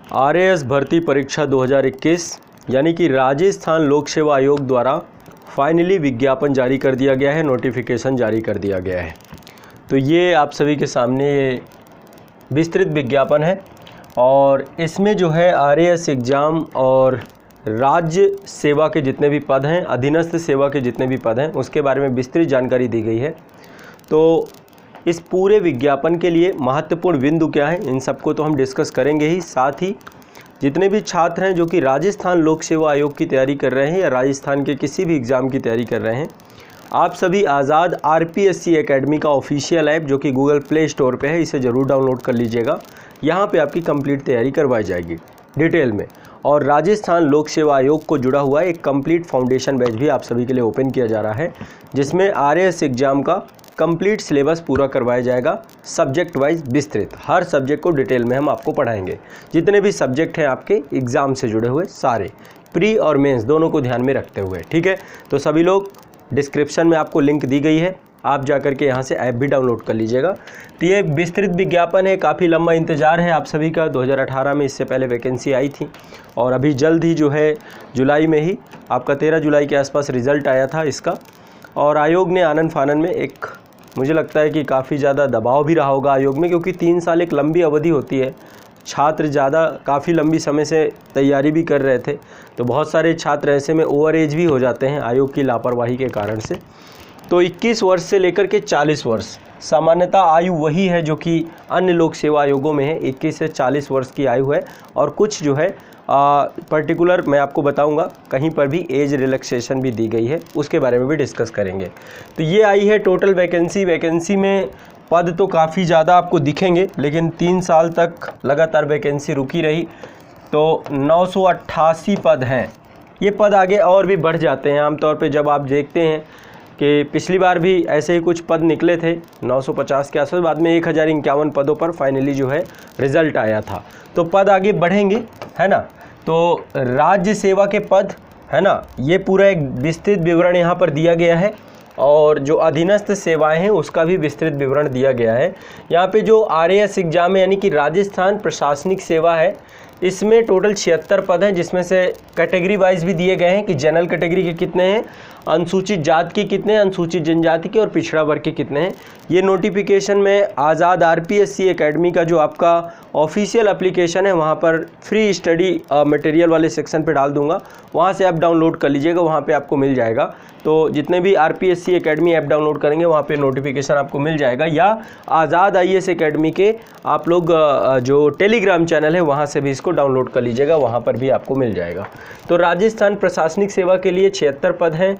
RAS भर्ती परीक्षा 2021 यानी कि राजस्थान लोक सेवा आयोग द्वारा फाइनली विज्ञापन जारी कर दिया गया है, नोटिफिकेशन जारी कर दिया गया है। तो ये आप सभी के सामने ये विस्तृत विज्ञापन है और इसमें जो है आरएएस एग्ज़ाम और राज्य सेवा के जितने भी पद हैं, अधीनस्थ सेवा के जितने भी पद हैं, उसके बारे में विस्तृत जानकारी दी गई है। तो इस पूरे विज्ञापन के लिए महत्वपूर्ण बिंदु क्या है, इन सबको तो हम डिस्कस करेंगे ही। साथ ही जितने भी छात्र हैं जो कि राजस्थान लोक सेवा आयोग की तैयारी कर रहे हैं या राजस्थान के किसी भी एग्ज़ाम की तैयारी कर रहे हैं, आप सभी आज़ाद आरपीएससी एकेडमी का ऑफिशियल ऐप जो कि गूगल प्ले स्टोर पे है, इसे ज़रूर डाउनलोड कर लीजिएगा। यहाँ पे आपकी कंप्लीट तैयारी करवाई जाएगी डिटेल में। और राजस्थान लोक सेवा आयोग को जुड़ा हुआ एक कंप्लीट फाउंडेशन बैच भी आप सभी के लिए ओपन किया जा रहा है, जिसमें आरएएस एग्ज़ाम का कंप्लीट सिलेबस पूरा करवाया जाएगा, सब्जेक्ट वाइज विस्तृत। हर सब्जेक्ट को डिटेल में हम आपको पढ़ाएंगे, जितने भी सब्जेक्ट हैं आपके एग्ज़ाम से जुड़े हुए सारे, प्री और मेंस दोनों को ध्यान में रखते हुए। ठीक है, तो सभी लोग डिस्क्रिप्शन में आपको लिंक दी गई है, आप जाकर के यहाँ से ऐप भी डाउनलोड कर लीजिएगा। तो ये विस्तृत विज्ञापन है, काफ़ी लंबा इंतज़ार है आप सभी का। 2018 में इससे पहले वैकेंसी आई थी और अभी जल्द ही जो है जुलाई में ही आपका 13 जुलाई के आसपास रिज़ल्ट आया था इसका। और आयोग ने आनन फानन में एक, मुझे लगता है कि काफ़ी ज़्यादा दबाव भी रहा होगा आयोग में, क्योंकि 3 साल एक लंबी अवधि होती है। छात्र ज़्यादा काफ़ी लंबी समय से तैयारी भी कर रहे थे, तो बहुत सारे छात्र ऐसे में ओवर एज भी हो जाते हैं आयोग की लापरवाही के कारण से। तो 21 वर्ष से लेकर के 40 वर्ष सामान्यतः आयु वही है जो कि अन्य लोक सेवा आयोगों में है, 21 से 40 वर्ष की आयु है। और कुछ जो है पर्टिकुलर मैं आपको बताऊंगा, कहीं पर भी एज रिलैक्सेशन भी दी गई है, उसके बारे में भी डिस्कस करेंगे। तो ये आई है टोटल वैकेंसी में पद तो काफ़ी ज़्यादा आपको दिखेंगे, लेकिन 3 साल तक लगातार वैकेंसी रुकी रही, तो 988 पद हैं। ये पद आगे और भी बढ़ जाते हैं आमतौर पे। जब आप देखते हैं कि पिछली बार भी ऐसे ही कुछ पद निकले थे 950 के आसपास, बाद में 1051 पदों पर फाइनली जो है रिज़ल्ट आया था। तो पद आगे बढ़ेंगे, है ना। तो राज्य सेवा के पद, है ना, ये पूरा एक विस्तृत विवरण यहाँ पर दिया गया है। और जो अधीनस्थ सेवाएं हैं उसका भी विस्तृत विवरण दिया गया है। यहाँ पे जो आरएएस एग्ज़ाम है यानी कि राजस्थान प्रशासनिक सेवा है, इसमें टोटल 76 पद हैं, जिसमें से कैटेगरी वाइज भी दिए गए हैं कि जनरल कैटेगरी के कितने हैं, अनुसूचित जाति के कितने हैं, अनुसूचित जनजाति के और पिछड़ा वर्ग के कितने हैं। ये नोटिफिकेशन में आज़ाद आरपीएससी एकेडमी का जो आपका ऑफिशियल एप्लीकेशन है वहाँ पर फ्री स्टडी मटेरियल वाले सेक्शन पे डाल दूंगा, वहाँ से आप डाउनलोड कर लीजिएगा, वहाँ पे आपको मिल जाएगा। तो जितने भी आरपीएससी एकेडमी ऐप डाउनलोड करेंगे वहाँ पे नोटिफिकेशन आपको मिल जाएगा, या आज़ाद आईएएस एकेडमी के आप लोग जो टेलीग्राम चैनल है वहाँ से भी इसको डाउनलोड कर लीजिएगा, वहाँ पर भी आपको मिल जाएगा। तो राजस्थान प्रशासनिक सेवा के लिए 76 पद हैं,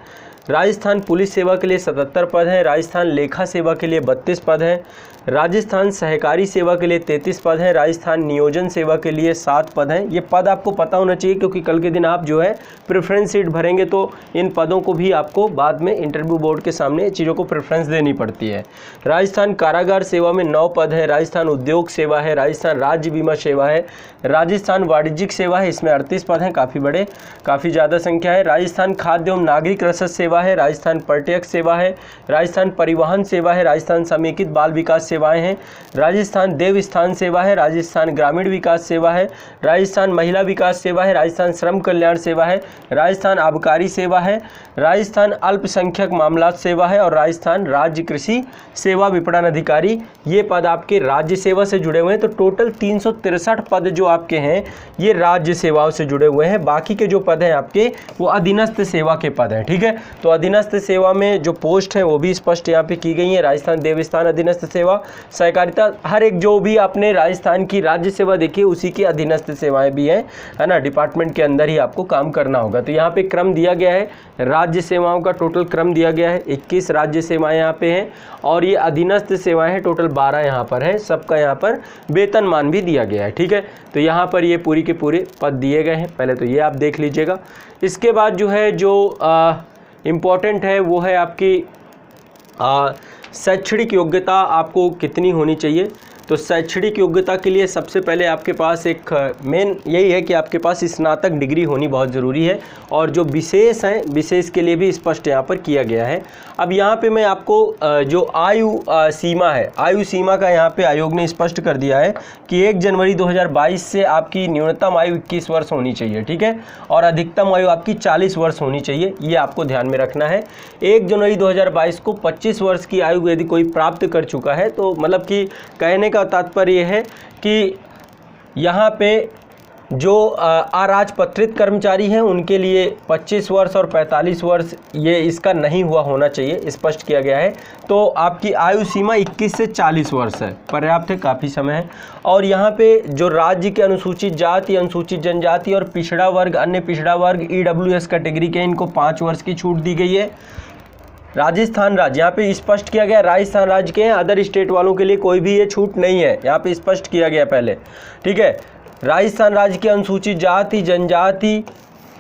राजस्थान पुलिस सेवा के लिए 77 पद हैं, राजस्थान लेखा सेवा के लिए 32 पद हैं, राजस्थान सहकारी सेवा के लिए 33 पद हैं, राजस्थान नियोजन सेवा के लिए 7 पद हैं। ये पद आपको पता होना चाहिए, क्योंकि कल के दिन आप जो है प्रेफरेंस सीट भरेंगे तो इन पदों को भी आपको बाद में इंटरव्यू बोर्ड के सामने चीज़ों को प्रेफरेंस देनी पड़ती है। राजस्थान कारागार सेवा में 9 पद है, राजस्थान उद्योग सेवा है, राजस्थान राज्य बीमा सेवा है, राजस्थान वाणिज्यिक सेवा है, इसमें 38 पद हैं, काफ़ी ज़्यादा संख्या है। राजस्थान खाद्य एवं नागरिक रसद सेवा है, राजस्थान पर्यटक सेवा है, राजस्थान परिवहन सेवा है, राजस्थान समेकित बाल विकास सेवाएं हैं, राजस्थान देवस्थान सेवा है, राजस्थान ग्रामीण विकास सेवा है, राजस्थान महिला विकास सेवा है, राजस्थान श्रम कल्याण सेवा है, राजस्थान आबकारी सेवा है, राजस्थान अल्पसंख्यक मामलात सेवा है और राजस्थान राज्य कृषि सेवा विपणन अधिकारी। ये पद आपके राज्य सेवा से जुड़े हुए हैं। तो टोटल 363 पद जो आपके हैं ये राज्य सेवाओं से जुड़े हुए हैं। बाकी के जो पद हैं आपके वो अधीनस्थ सेवा के पद हैं। ठीक है, तो अधीनस्थ सेवा में जो पोस्ट है वो भी स्पष्ट यहाँ पे की गई है। राजस्थान देवस्थान अधीनस्थ सेवा, सहकारिता, हर एक जो भी आपने राजस्थान की राज्य सेवा देखी है उसी की अधीनस्थ सेवाएं भी हैं, है ना। डिपार्टमेंट के अंदर ही आपको काम करना होगा। तो यहाँ पे क्रम दिया गया है, राज्य सेवाओं का टोटल क्रम दिया गया है, 21 राज्य सेवाएं यहाँ पे हैं और ये अधीनस्थ सेवाएं हैं टोटल 12 यहाँ पर है। सबका यहाँ पर वेतनमान भी दिया गया है। ठीक है, तो यहाँ पर ये पूरी के पूरे पद दिए गए हैं, पहले तो ये आप देख लीजिएगा। इसके बाद जो है जो इम्पॉर्टेंट है वो है आपकी शैक्षणिक योग्यता आपको कितनी होनी चाहिए। तो शैक्षणिक योग्यता के लिए सबसे पहले आपके पास एक मेन यही है कि आपके पास स्नातक डिग्री होनी बहुत ज़रूरी है, और जो विशेष हैं विशेष के लिए भी स्पष्ट यहाँ पर किया गया है। अब यहाँ पे मैं आपको जो आयु सीमा है, आयु सीमा का यहाँ पे आयोग ने स्पष्ट कर दिया है कि 1 जनवरी 2022 से आपकी न्यूनतम आयु 21 वर्ष होनी चाहिए, ठीक है, और अधिकतम आयु आपकी 40 वर्ष होनी चाहिए, ये आपको ध्यान में रखना है। 1 जनवरी 2022 को 25 वर्ष की आयु यदि कोई प्राप्त कर चुका है, तो मतलब कि कहने का तात्पर्य है कि यहाँ पे जो अराजपत्रित कर्मचारी हैं उनके लिए 25 वर्ष और 45 वर्ष ये इसका नहीं हुआ होना चाहिए, स्पष्ट किया गया है। तो आपकी आयु सीमा 21 से 40 वर्ष है, पर्याप्त है, काफ़ी समय है। और यहाँ पे जो राज्य के अनुसूचित जाति, अनुसूचित जनजाति और पिछड़ा वर्ग, अन्य पिछड़ा वर्ग, EWS कैटेगरी के, इनको 5 वर्ष की छूट दी गई है। राजस्थान राज्य, यहाँ पे स्पष्ट किया गया राजस्थान राज्य के हैं, अदर स्टेट वालों के लिए कोई भी ये छूट नहीं है, यहाँ पे स्पष्ट किया गया पहले, ठीक है। राजस्थान राज्य के अनुसूचित जाति, जनजाति,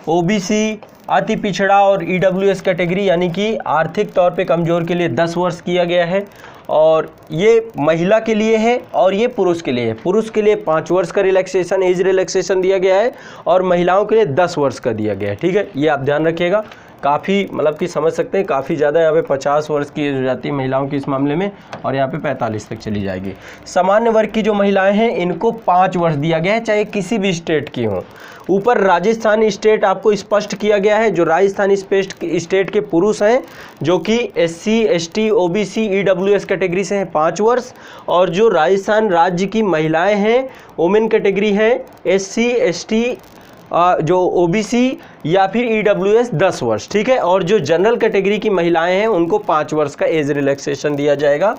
OBC, अति पिछड़ा और EWS कैटेगरी यानी कि आर्थिक तौर पे कमज़ोर के लिए 10 वर्ष किया गया है, और ये महिला के लिए है और ये पुरुष के लिए है। पुरुष के लिए 5 वर्ष का रिलैक्सेशन, एज रिलैक्सेशन दिया गया है, और महिलाओं के लिए 10 वर्ष का दिया गया है, ठीक है, ये आप ध्यान रखिएगा। काफ़ी मतलब कि समझ सकते हैं, काफ़ी ज़्यादा यहाँ पे 50 वर्ष की एज हो जाती है महिलाओं की इस मामले में, और यहाँ पे 45 तक चली जाएगी। सामान्य वर्ग की जो महिलाएं हैं इनको 5 वर्ष दिया गया है, चाहे किसी भी स्टेट की हों। ऊपर राजस्थान स्टेट आपको स्पष्ट किया गया है, जो राजस्थान स्टेट के पुरुष हैं जो कि SC, ST, OBC, EWS category से हैं 5 वर्ष, और जो राजस्थान राज्य की महिलाएं हैं, वुमेन कैटेगरी है, SC, ST, जो OBC या फिर EWS 10 वर्ष, ठीक है, और जो जनरल कैटेगरी की महिलाएं हैं उनको 5 वर्ष का एज रिलैक्सेशन दिया जाएगा।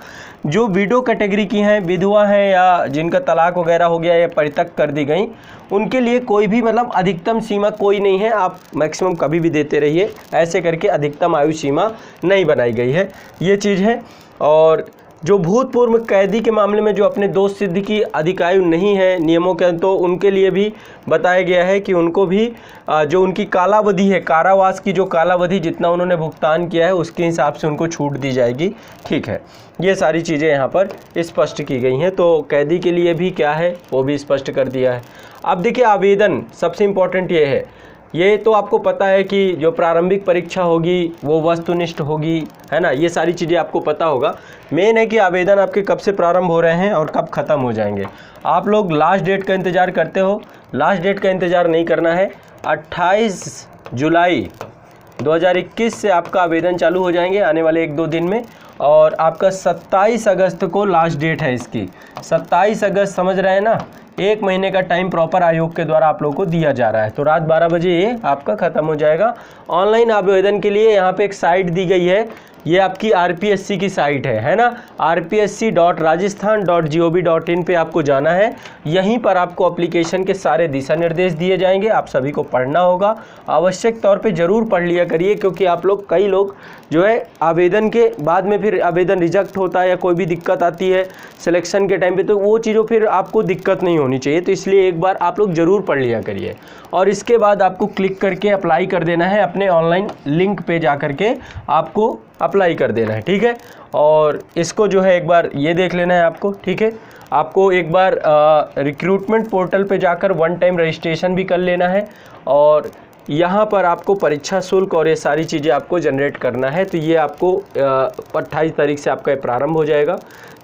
जो विडो कैटेगरी की हैं, विधवा हैं या जिनका तलाक वगैरह हो गया या परित्यक्त कर दी गई, उनके लिए कोई भी मतलब अधिकतम सीमा कोई नहीं है, आप मैक्सिमम कभी भी देते रहिए, ऐसे करके अधिकतम आयु सीमा नहीं बनाई गई है, ये चीज़ है। और जो भूतपूर्व कैदी के मामले में जो अपने दोष सिद्धि की अधिक आयु नहीं है नियमों के, तो उनके लिए भी बताया गया है कि उनको भी जो उनकी कालावधि है, कारावास की जो कालावधि जितना उन्होंने भुगतान किया है उसके हिसाब से उनको छूट दी जाएगी, ठीक है। ये सारी चीज़ें यहाँ पर स्पष्ट की गई हैं, तो कैदी के लिए भी क्या है वो भी स्पष्ट कर दिया है। अब देखिए आवेदन, सबसे इम्पोर्टेंट ये है, ये तो आपको पता है कि जो प्रारंभिक परीक्षा होगी वो वस्तुनिष्ठ होगी, है ना, ये सारी चीज़ें आपको पता होगा। मेन है कि आवेदन आपके कब से प्रारंभ हो रहे हैं और कब ख़त्म हो जाएंगे। आप लोग लास्ट डेट का इंतज़ार करते हो, लास्ट डेट का इंतज़ार नहीं करना है। 28 जुलाई 2021 से आपका आवेदन चालू हो जाएंगे आने वाले 1-2 दिन में, और आपका 27 अगस्त को लास्ट डेट है इसकी। 27 अगस्त समझ रहे हैं ना, 1 महीने का टाइम प्रॉपर आयोग के द्वारा आप लोगों को दिया जा रहा है, तो रात 12 बजे ये आपका ख़त्म हो जाएगा। ऑनलाइन आवेदन के लिए यहाँ पे एक साइट दी गई है, ये आपकी RPSC की साइट है ना, rpsc.rajasthan.gov.in पे आपको जाना है। यहीं पर आपको एप्लीकेशन के सारे दिशा निर्देश दिए जाएंगे, आप सभी को पढ़ना होगा, आवश्यक तौर पे ज़रूर पढ़ लिया करिए, क्योंकि आप लोग कई लोग जो है आवेदन के बाद में फिर आवेदन रिजेक्ट होता है या कोई भी दिक्कत आती है सिलेक्शन के टाइम पे, तो वो चीज़ों फिर आपको दिक्कत नहीं होनी चाहिए, तो इसलिए एक बार आप लोग ज़रूर पढ़ लिया करिए। और इसके बाद आपको क्लिक करके अप्लाई कर देना है, अपने ऑनलाइन लिंक पे जा करके आपको अप्लाई कर देना है, ठीक है। और इसको जो है एक बार ये देख लेना है आपको, ठीक है। आपको एक बार रिक्रूटमेंट पोर्टल पे जाकर 1 टाइम रजिस्ट्रेशन भी कर लेना है, और यहाँ पर आपको परीक्षा शुल्क और ये सारी चीज़ें आपको जनरेट करना है। तो ये आपको 28 तारीख से आपका प्रारंभ हो जाएगा।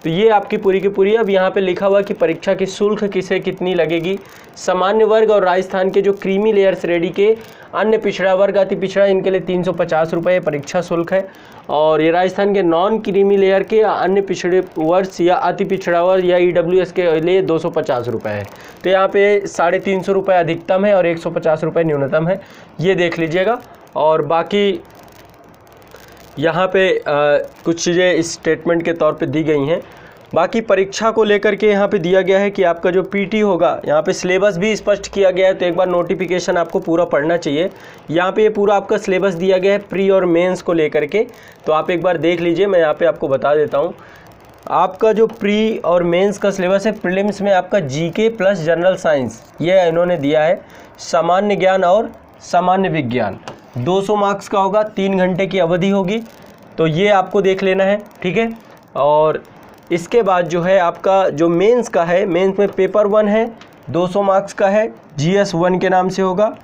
तो ये आपकी पूरी की पूरी, अब यहाँ पे लिखा हुआ कि परीक्षा की शुल्क किसे कितनी लगेगी। सामान्य वर्ग और राजस्थान के जो क्रीमी लेयर श्रेणी के अन्य पिछड़ा वर्ग, अति पिछड़ा, इनके लिए 350 रुपये परीक्षा शुल्क है। और ये राजस्थान के नॉन क्रीमी लेयर के अन्य पिछड़े वर्ग या अति पिछड़ा वर्ग या EWS के लिए 250 रुपये है। तो यहाँ पे 350 रुपये अधिकतम है और 150 रुपये न्यूनतम है, ये देख लीजिएगा। और बाकी यहाँ पे कुछ चीज़ें इस स्टेटमेंट के तौर पे दी गई हैं। बाकी परीक्षा को लेकर के यहाँ पे दिया गया है कि आपका जो PT होगा, यहाँ पे सिलेबस भी स्पष्ट किया गया है, तो एक बार नोटिफिकेशन आपको पूरा पढ़ना चाहिए। यहाँ पे ये पूरा आपका सिलेबस दिया गया है प्री और मेंस को लेकर के, तो आप एक बार देख लीजिए। मैं यहाँ पे आपको बता देता हूँ, आपका जो प्री और मेंस का सिलेबस है, प्रीलिम्स में आपका GK प्लस जनरल साइंस ये इन्होंने दिया है, सामान्य ज्ञान और सामान्य विज्ञान 200 मार्क्स का होगा, 3 घंटे की अवधि होगी, तो ये आपको देख लेना है, ठीक है। और इसके बाद जो है आपका जो मेंस का है, मेंस में पेपर 1 है 200 मार्क्स का है, GS 1 के नाम से होगा।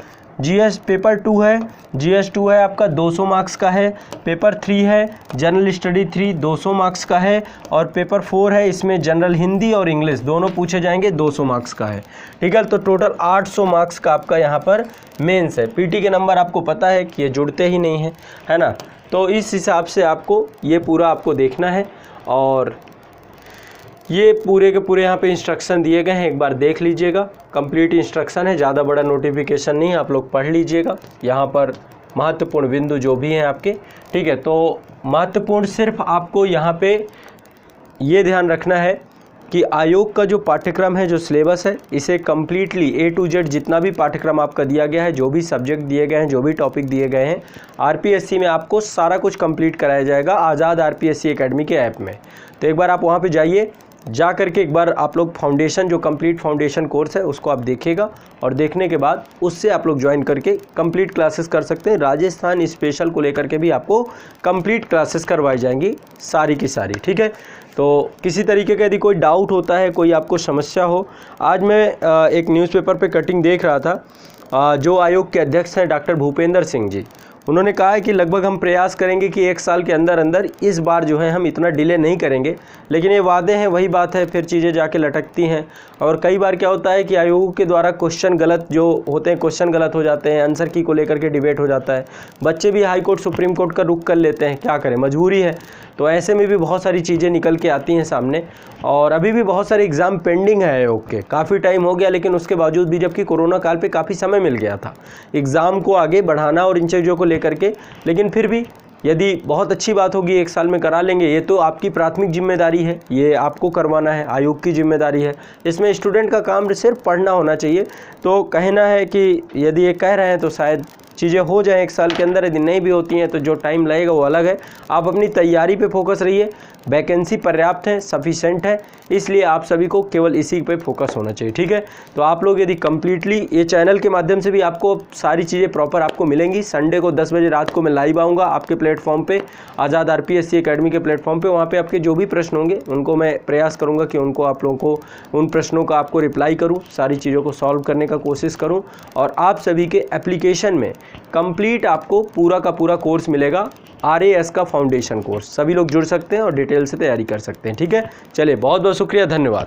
GS पेपर 2 है, GS 2 है आपका 200 मार्क्स का है। पेपर 3 है जनरल स्टडी 3 200 मार्क्स का है। और पेपर 4 है, इसमें जनरल हिंदी और इंग्लिश दोनों पूछे जाएंगे, 200 मार्क्स का है। ठीक है, तो टोटल 800 मार्क्स का आपका यहाँ पर मेंस है। पीटी के नंबर आपको पता है कि ये जुड़ते ही नहीं हैं, है ना। तो इस हिसाब से आपको ये पूरा आपको देखना है। और ये पूरे के पूरे यहाँ पे इंस्ट्रक्शन दिए गए हैं, एक बार देख लीजिएगा। कंप्लीट इंस्ट्रक्शन है, ज़्यादा बड़ा नोटिफिकेशन नहीं है, आप लोग पढ़ लीजिएगा। यहाँ पर महत्वपूर्ण बिंदु जो भी हैं आपके, ठीक है। तो महत्वपूर्ण सिर्फ आपको यहाँ पे ये ध्यान रखना है कि आयोग का जो पाठ्यक्रम है, जो सिलेबस है, इसे कम्प्लीटली A to Z जितना भी पाठ्यक्रम आपका दिया गया है, जो भी सब्जेक्ट दिए गए हैं, जो भी टॉपिक दिए गए हैं, RPSC में आपको सारा कुछ कंप्लीट कराया जाएगा आज़ाद RPSC एकेडमी के ऐप में। तो एक बार आप वहाँ पे जाइए, जा करके एक बार आप लोग फाउंडेशन, जो कंप्लीट फाउंडेशन कोर्स है उसको आप देखिएगा। और देखने के बाद उससे आप लोग ज्वाइन करके कंप्लीट क्लासेस कर सकते हैं। राजस्थान स्पेशल को लेकर के भी आपको कंप्लीट क्लासेस करवाई जाएंगी सारी की सारी, ठीक है। तो किसी तरीके का यदि कोई डाउट होता है, कोई आपको समस्या हो, आज मैं एक न्यूज़पेपर पे कटिंग देख रहा था, जो आयोग के अध्यक्ष हैं डॉक्टर भूपेंद्र सिंह जी, उन्होंने कहा है कि लगभग हम प्रयास करेंगे कि 1 साल के अंदर अंदर इस बार जो है हम इतना डिले नहीं करेंगे। लेकिन ये वादे हैं, वही बात है, फिर चीज़ें जाके लटकती हैं। और कई बार क्या होता है कि आयोग के द्वारा क्वेश्चन गलत जो होते हैं, क्वेश्चन गलत हो जाते हैं, आंसर की को लेकर के डिबेट हो जाता है, बच्चे भी हाई कोर्ट सुप्रीम कोर्ट का रुख कर लेते हैं, क्या करें, मजबूरी है। तो ऐसे में भी बहुत सारी चीज़ें निकल के आती हैं सामने। और अभी भी बहुत सारे एग्ज़ाम पेंडिंग है आयोग के, काफ़ी टाइम हो गया, लेकिन उसके बावजूद भी, जबकि कोरोना काल पे काफ़ी समय मिल गया था एग्ज़ाम को आगे बढ़ाना और इन चीज़ों को लेकर के, लेकिन फिर भी यदि बहुत अच्छी बात होगी 1 साल में करा लेंगे। ये तो आपकी प्राथमिक जिम्मेदारी है, ये आपको करवाना है, आयोग की जिम्मेदारी है। इसमें स्टूडेंट का काम सिर्फ पढ़ना होना चाहिए। तो कहना है कि यदि ये कह रहे हैं तो शायद चीज़ें हो जाएं 1 साल के अंदर, यदि नहीं भी होती हैं तो जो टाइम लगेगा वो अलग है। आप अपनी तैयारी पे फोकस रहिए, वैकेंसी पर्याप्त है, सफिशेंट है, इसलिए आप सभी को केवल इसी पे फोकस होना चाहिए, ठीक है। तो आप लोग यदि कम्प्लीटली, ये चैनल के माध्यम से भी आपको सारी चीज़ें प्रॉपर आपको मिलेंगी। संडे को 10 बजे रात को मैं लाइव आऊँगा आपके प्लेटफॉर्म पे, आज़ाद RPSC एकेडमी के प्लेटफॉर्म पे। वहाँ पे आपके जो भी प्रश्न होंगे उनको मैं प्रयास करूँगा कि उनको आप लोगों को उन प्रश्नों का आपको रिप्लाई करूँ, सारी चीज़ों को सॉल्व करने का कोशिश करूँ। और आप सभी के एप्लीकेशन में कंप्लीट आपको पूरा का पूरा कोर्स मिलेगा, RAS का फाउंडेशन कोर्स। सभी लोग जुड़ सकते हैं और डिटेल से तैयारी कर सकते हैं, ठीक है। चलिए, बहुत बहुत शुक्रिया, धन्यवाद।